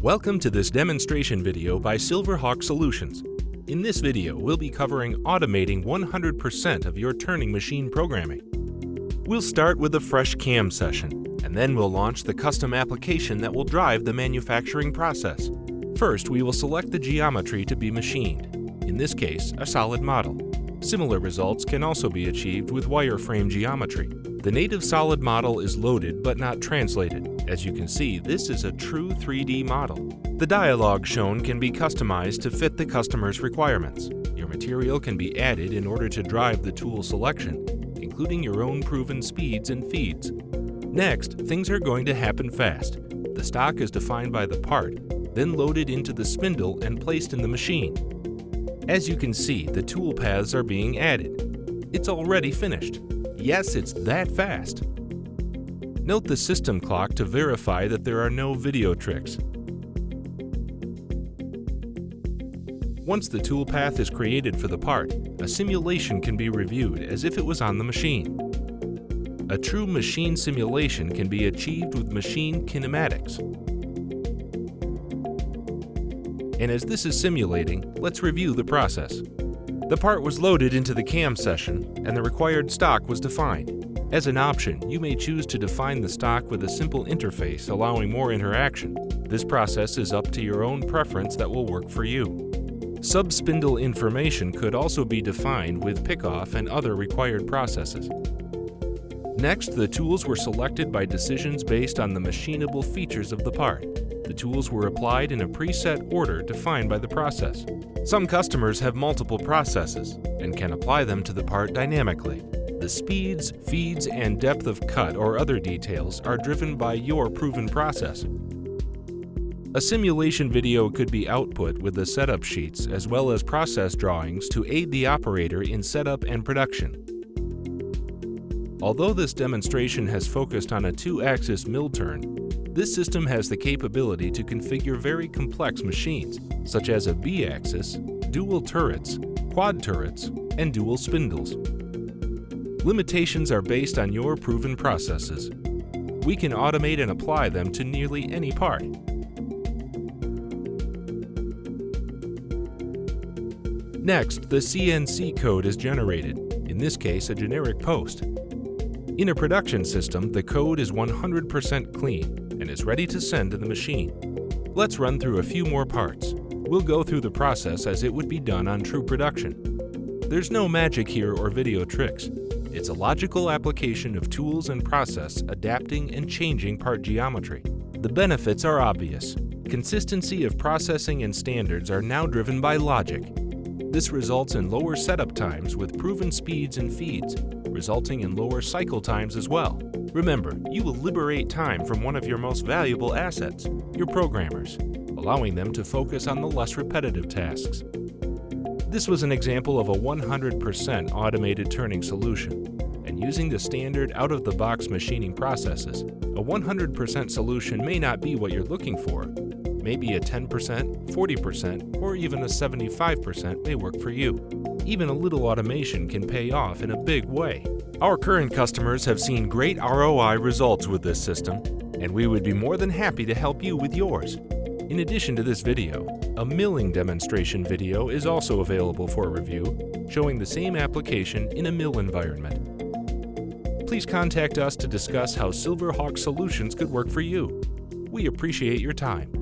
Welcome to this demonstration video by Silverhawk Solutions. In this video, we'll be covering automating 100% of your turning machine programming. We'll start with a fresh CAM session, and then we'll launch the custom application that will drive the manufacturing process. First, we will select the geometry to be machined, in this case, a solid model. Similar results can also be achieved with wireframe geometry. The native solid model is loaded but not translated. As you can see, this is a true 3D model. The dialog shown can be customized to fit the customer's requirements. Your material can be added in order to drive the tool selection, including your own proven speeds and feeds. Next, things are going to happen fast. The stock is defined by the part, then loaded into the spindle and placed in the machine. As you can see, the tool paths are being added. It's already finished. Yes, it's that fast. Note the system clock to verify that there are no video tricks. Once the tool path is created for the part, a simulation can be reviewed as if it was on the machine. A true machine simulation can be achieved with machine kinematics. And as this is simulating, let's review the process. The part was loaded into the CAM session, and the required stock was defined. As an option, you may choose to define the stock with a simple interface allowing more interaction. This process is up to your own preference that will work for you. Sub-spindle information could also be defined with pickoff and other required processes. Next, the tools were selected by decisions based on the machinable features of the part. The tools were applied in a preset order defined by the process. Some customers have multiple processes and can apply them to the part dynamically. The speeds, feeds, and depth of cut or other details are driven by your proven process. A simulation video could be output with the setup sheets as well as process drawings to aid the operator in setup and production. Although this demonstration has focused on a 2-axis mill turn, this system has the capability to configure very complex machines, such as a B-axis, dual turrets, quad turrets, and dual spindles. Limitations are based on your proven processes. We can automate and apply them to nearly any part. Next, the CNC code is generated, in this case a generic post. In a production system, the code is 100% clean and is ready to send to the machine. Let's run through a few more parts. We'll go through the process as it would be done on true production. There's no magic here or video tricks. It's a logical application of tools and process adapting and changing part geometry. The benefits are obvious. Consistency of processing and standards are now driven by logic. This results in lower setup times with proven speeds and feeds, resulting in lower cycle times as well. Remember, you will liberate time from one of your most valuable assets, your programmers, allowing them to focus on the less repetitive tasks. This was an example of a 100% automated turning solution, and using the standard out-of-the-box machining processes, a 100% solution may not be what you're looking for. Maybe a 10%, 40%, or even a 75% may work for you. Even a little automation can pay off in a big way. Our current customers have seen great ROI results with this system, and we would be more than happy to help you with yours. In addition to this video, a milling demonstration video is also available for review, showing the same application in a mill environment. Please contact us to discuss how Silverhawk Solutions could work for you. We appreciate your time.